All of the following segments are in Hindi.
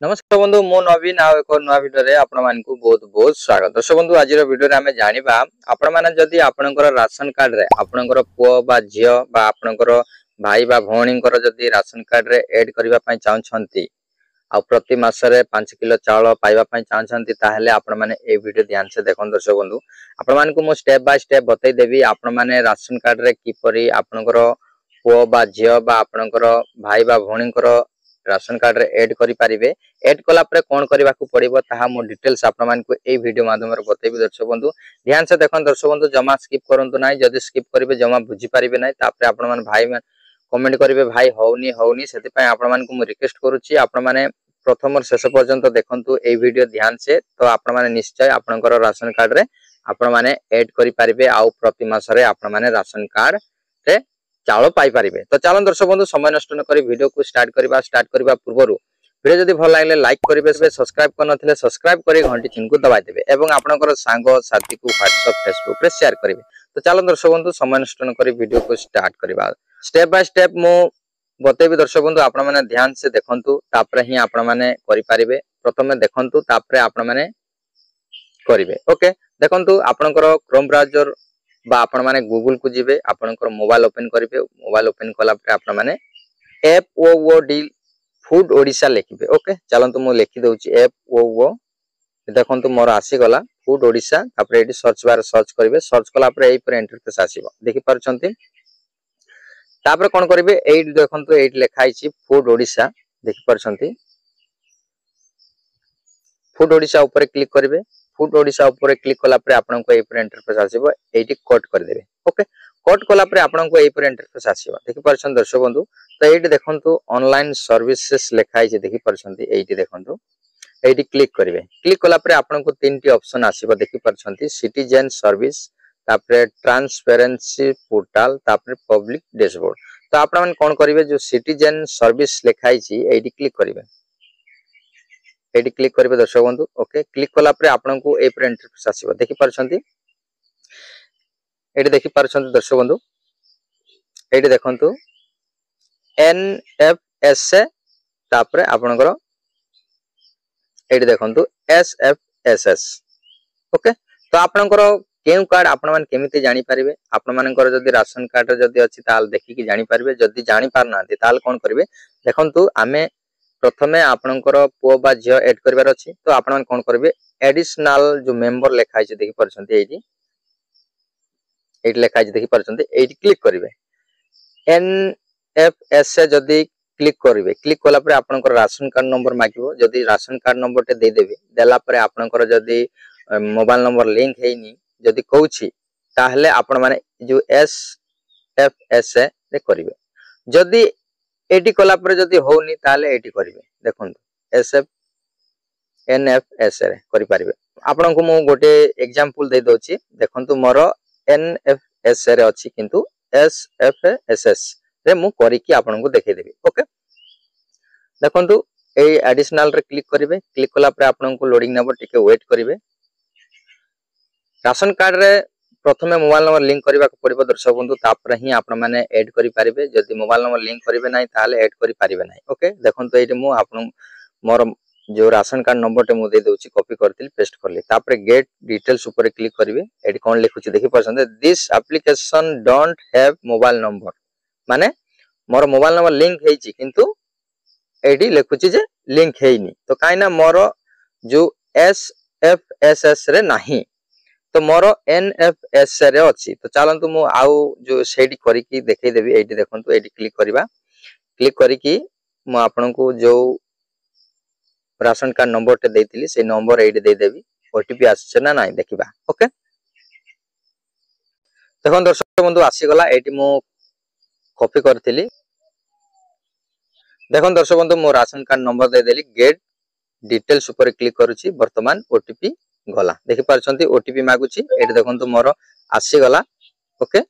नमस्कार बंधु मु नवीन आउ एक नया वीडियो रे आपण मानकु बहुत बहुत स्वागत। दर्शक बंधु आज वीडियो रे हमें जानिबा आपण माने जदी आपनकर राशन कार्ड रे आपनकर पुओ बा झियो बा आपनकर भाई बा भौणीकर जदी राशन कार्ड रे ऐड करबा पई चाहछंती आ प्रति मास रे 5 किलो चावल पाइबा पई चाहछंती ताहले आपण माने ए वीडियो ध्यान से देखन। दर्शक बंधु आपण मानकु मु स्टेप बाय स्टेप बतै देबी आपण माने राशन कार्ड रे किपरि आपनकर पुओ बा झियो बा आपनकर भाई बा भौणीकर राशन कार्ड रे ऐड करि परिबे। ऐड कला परे कोन करबा को पड़िबो ताहा मो डिटेल्स आपण मानकु ए वीडियो माध्यम रे बतैबी। दर्शक बंधु ध्यान से देखन। दर्शक बंधु जमा स्किप करंतु नाही, जदी स्किप करिवे जमा बुझी परिबे नाही। तापरे आपण मान भाई मान कमेंट करिवे भाई होउनी सेति पय आपण मानकु मु रिक्वेस्ट करूची आपण माने प्रथम और शेष पर्यंत देखंतु ए वीडियो ध्यान से, तो आपण माने निश्चय आपनकर राशन कार्ड रे आपण माने ऐड करि परिबे आ प्रति मास रे आपण माने राशन कार्ड रे चावल पाई परिबे। तो चलन दर्शक बंधु समय नष्ट न करी वीडियो को स्टार्ट करबा पूर्वरु वीडियो जदि भल लागले लाइक करिवे, सब्सक्राइब करनथिले सब्सक्राइब करी घंटी चिन्ह को दबाइ देबे एवं आपनकर सांग साथी को WhatsApp Facebook रे शेयर करिवे। तो चलन दर्शक बंधु समय नष्ट न करी वीडियो को स्टार्ट करबा। स्टेप बाय स्टेप मो बतेबी। दर्शक बंधु आपण माने ध्यान से देखंतु तापरे ही आपण माने करि परिबे। प्रथमे देखंतु तापरे आपण माने करिवे। ओके देखंतु आपनकर क्रोम ब्राउजर बा आपण माने गूगल को जिवे, आपनकर मोबाइल ओपन करिवे। मोबाइल ओपन कला परे आपण माने FOOD फूड ओडिशा लिखिबे। ओके चलंतु मु लिखि दउची FOO देखंतु मोर आसी गला फूड ओडिशा। तापरे एटी सर्च बार सर्च करिवे। सर्च कला परे एई पर इंटरफेस आसीबो देखि परछंती। तापरे कोन करिवे एई देखंतु एई लिखा आइची फूड ओडिशा देखि परछंती। फूड ओडिशा ऊपर क्लिक करिवे। फूड ओडिशा ऊपर क्लिक कला परे आपनको एई पर इंटरफेस आसीबो, एटी कट कर देबे। ओके कट कला परे आपनको एई पर इंटरफेस आसीबो देखि परछन। दर्शक बंधु तो एटी देखंतु ऑनलाइन सर्विसेस लिखा आइची देखि परछंती। एटी देखंतु एटी क्लिक करिवे। क्लिक कला परे आपनको तीनटी ऑप्शन आसीबो देखि परछंती। सिटीजन सर्विस, तापरे ट्रांसपेरेंसी पोर्टल, तापरे पब्लिक डैशबोर्ड। तो आपण मन कोन करिवे जो सिटीजन सर्विस लिखा आइची एटी क्लिक करिवे। एटी क्लिक करिवे दर्शक बंधु। ओके क्लिक कला परे आपनको ए पर इंटरफेस आसीबो देखि परछंती। एटी देखि परछंती दर्शक बंधु। एटी देखंतु NFSA तापरे आपनकर एटी देखंतु SFSS। ओके तो आपनकर केउ कार्ड आपण मान केमिति जानि परिबे। आपण मानकर जदी राशन कार्ड रे जदी अछि ताल देखि कि जानि परिबे। जदी जानि पार नांती ताल कोन करिवे देखंतु आमे प्रथमे आपनकर पुओ बा झियो ऐड करबार अछि। तो आपण मान कोन करिवे एडिशनल जो मेंबर लेखा आइछि देखि परछंती। एटी लेखा आइछि देखि परछंती। एटी क्लिक करिवे। NFSA जदी क्लिक करिवे। क्लिक कला परे आपनकर राशन कार्ड नंबर मागिबो। जदी राशन कार्ड नंबर ते दे देबे देला परे आपनकर जदी मोबाइल नंबर लिंक हेइनी जदी कहूछि ताहले आपण माने जो SFSA रे करिवे। जदी एटी कला परे जदी होउनी ताहले एटी करिवे। देखंतु NFSA रे करि परिवे। आपन को मु गोटे एग्जांपल दे दोछि। देखंतु मोर NFSA रे अछि किंतु SFSS रे मु करि कि आपन को देखै देबी। ओके देखंतु ए एडिशनल रे क्लिक करिवे। क्लिक कला परे आपन को लोडिंग नंबर टिके वेट करिवे। राशन कार्ड रे प्रथमे मोबाइल नंबर लिंक करबा को पड़िबो दर्शक बंधु, तापर ही आपण माने ऐड करि परिबे। जदी मोबाइल नंबर लिंक करिवे नाही ताले ऐड करि परिबे नाही। ओके देखंतु एटी मु आपन मोर जो राशन कार्ड नंबर टे मु दे दोछि कॉपी करतिल पेस्ट करली। तापर गेट डिटेल्स ऊपर क्लिक करिवे। एटी कोन लिखुछि देखि परछन this application don't have mobile number माने मोर मोबाइल नंबर लिंक हेइछि किंतु एटी लिखुछि जे लिंक हेइनी। तो काइना मोर जो SFSS रे नाही तो मोर NFSA रे अछि। तो चलंतु मु आउ जो सेडी करि कि देखै देबी। एटी देखंतु एटी क्लिक करबा। क्लिक करि कि मु आपन को जो राशन कार्ड नंबर टे देतिली से नंबर एटी दे देबी। ओटीपी आछे ना नाही देखिबा। ओके देखन दर्शक बंधु आसी गला। एटी मु कॉपी करतिली। देखन दर्शक बंधु मो राशन कार्ड नंबर दे देली। गेट डिटेल्स ऊपर क्लिक करूची। वर्तमान ओटीपी गला देखि परछंती। ओटीपी मागुची। एटी देखंतु मोर आसी गला। ओके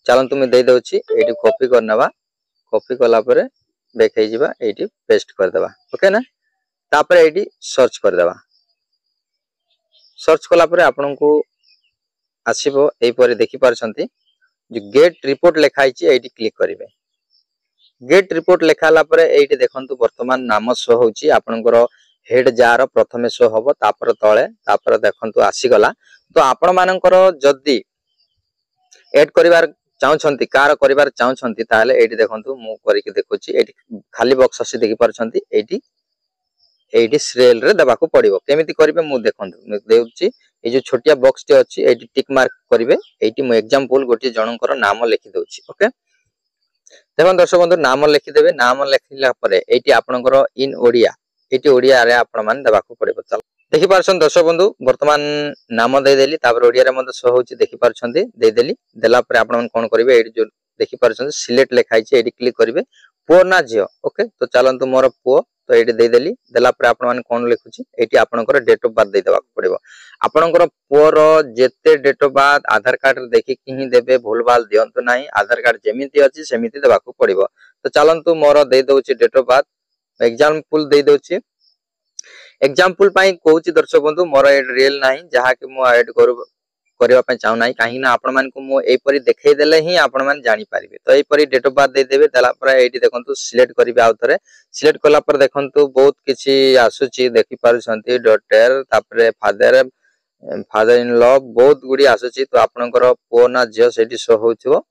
चलंतु मैं दे दोची। एटी कॉपी करनवा। कॉपी कला परे बैक हे जिबा। एटी पेस्ट कर देबा। ओके ना तापर एटी सर्च कर देबा। सर्च कला परे आपन को आसीबो एई परे देखि परछंती। जो गेट रिपोर्ट लेखा आइची एटी क्लिक करिवे। गेट रिपोर्ट लेखाला परे एटी देखंतु वर्तमान नाम शो होउची। आपनकर हेड जार प्रथमे शो हम तापर तले तापर देखंतु आसीगला। तो आपण मानकर जदि एड करिवार चाहछंती कार करिवार चाहछंती ताले एठी देखंतु मु करिके देखुची एठी खाली बॉक्स आसी देखि परछंती एठी सीरियल रे देबाकू पड़िबो केमिति करिवे मु देखंतु देउची ए जो छोटिया बॉक्स टे अछि एठी टिक मार्क करिवे एठी मु एग्जांपल गोटी जनकर नाम लिखि दउची ओके देखन दर्शक बंधु नाम लिखि देबे नाम लिखिला परे एठी आपनकर इन ओडिया एठी ओडिया रे आपण मान देबाकू पड़िबो चल देखि पारछन दर्शक बंधु वर्तमान नाम दे देली तापर ओडिया रे मते शो होची देखि पारछंती दे देली देला परे आपण मान कोन करिवे एठी जो देखि पारछंती सिलेक्ट लिखाई छै एठी क्लिक करिवे पुओ ना जियो ओके तो चलंतु मोर पुओ तो एठी दे देली देला परे आपण मान कोन लिखुची एठी आपनकर डेट ऑफ बर्थ दे देबाकू पड़िबो आपनकर पुओर जेते date of birth Aadhaar card रे देखि कि ही देबे भूलभाल दियंतु नाही आधार कार्ड जेमिति अछि सेमिति देबाकू पड़िबो तो चलंतु मोर दे दउची डेट ऑफ बर्थ एग्जांपल दे दउची एग्जांपल पाई कहूची दर्शक बंधु मोर एड रियल नाही जहा कि मु ऐड करबा पय चाहू नाही काहे ना आपण मान को मु ए परी देखाई देले ही आपण मान जानि पारिबे तो ए परी डेट ऑफ बर्थ दे देबे देला पर एठी देखंतु सिलेक्ट करिवे आउ थरे सिलेक्ट कला पर देखंतु बहुत किछि आसुची देखि पारुछंती डॉटर तापरे फादर इन लॉ बहुत गुडी आसुची तो आपनकर पो ना जियो सेठी शो होउथिबो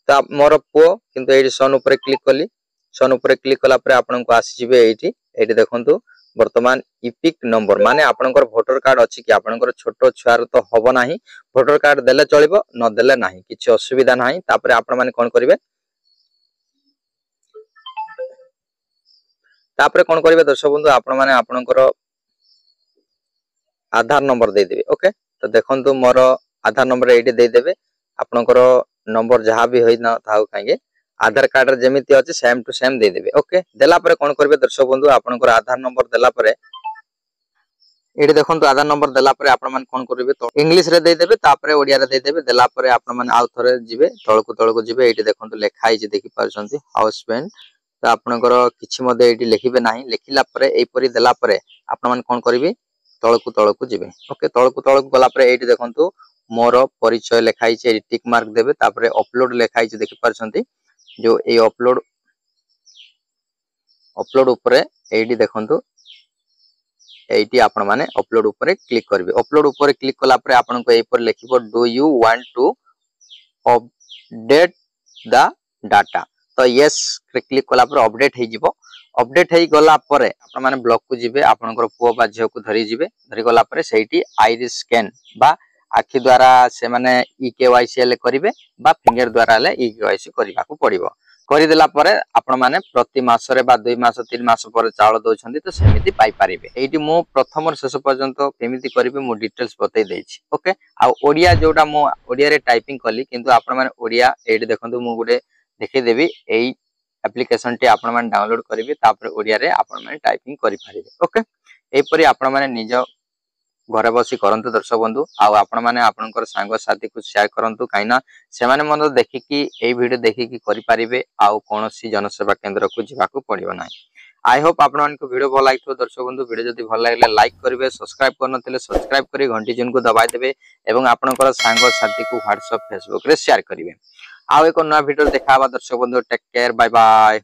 तो मोर पो किंतु एठी सन ऊपर क्लिक कली सन ऊपर क्लिक कला पर आपन को आसी जिवे एठी देखंतु वर्तमान इपिक नंबर माने आपनकर वोटर कार्ड अछि कि आपनकर छोटो छुआर तो हबो नाही वोटर कार्ड देले चलिबो न देले नाही किछि असुविधा नाही तापरे आपण माने कोन करिवे तापरे कोन करिवे दर्शक बंधु आपण माने आपनकर आधार नंबर दे देबे ओके तो देखंतु मोर आधार नंबर एठी दे देबे आपनकर नंबर जहा भी होई न थाउ कांगे आधार कार्ड रे जेमिति अछि सेम टू सेम दे देबे ओके देला परे कोन करबे दर्शक बंधु आपनकर आधार नंबर देला परे एठी देखंतु आधार नंबर देला परे आपण मान कोन करिवे तो इंग्लिश रे दे देबे तापरे ओडिया रे दे देबे देला परे आपण मान आउ थरे जिवे तळकु जिवे एठी देखंतु लेखा आइछि देखि पारछंती हाउसबेंड तो आपनकर किछि मध्ये एठी लिखिबे नाही लिखिला परे एई परी देला परे आपण मान कोन करिवे तळकु जिवे ओके तळकु गला परे एठी देखंतु मोर परिचय लेखा आइछि एठी टिक मार्क देबे तापरे अपलोड लेखा आइछि देखि पारछंती जो ए अपलोड ऊपर एठी देखंतु एठी आपण माने अपलोड ऊपर क्लिक करबे अपलोड ऊपर क्लिक कला परे आपण को ए पर लिखिबो do you want to update the data तो यस क्लिक कला परे अपडेट हे जिवो अपडेट हे गला परे आपण माने ब्लॉक को जिवे आपनकर पुओ बा झियो को धरि जिवे धरि गला परे सेठी आइरिस स्कैन बा आखि द्वारा से माने ई केवाईसी करिवे बा फिंगर द्वारा ले ई केवाईसी करिबा को पड़िबो करि देला परे आपण माने प्रति मास रे बा 2 मास 3 मास पर चावल दोछंती तो सेमिति पाई पारिबे एठी मो प्रथम और शेष पर्यंत केमिति करिवे मो डिटेल्स बतै दैछि ओके आ ओडिया जोटा मो ओडिया रे टाइपिंग कली किंतु आपण माने ओडिया एठी देखंतु मो गुडे देखै देबी एई एप्लीकेशन टी आपण माने डाउनलोड करिवे तापर ओडिया रे आपण माने टाइपिंग करि पारिबे ओके एई परी आपण माने निज घरे बसी करंतु दर्शक बंधु आपण माने आपनकर सांग साथी को शेयर करंतु काइना से माने मन देखि कि एई वीडियो देखि कि करि पारिबे आउ कोनोसी जनसेवा केंद्र को जिबाकू पड़िबो नाही आई होप आपण मान को वीडियो भल लागितो दर्शक बंधु वीडियो जदी भल लागले लाइक करिवे सब्सक्राइब करनथिले सब्सक्राइब करी घंटी चिन्ह को दबाइ देबे एवं आपनकर सांग साथी को WhatsApp Facebook रे शेयर करिवे आउ एको नया वीडियो देखाबा दर्शक बंधु टेक केयर बाय बाय।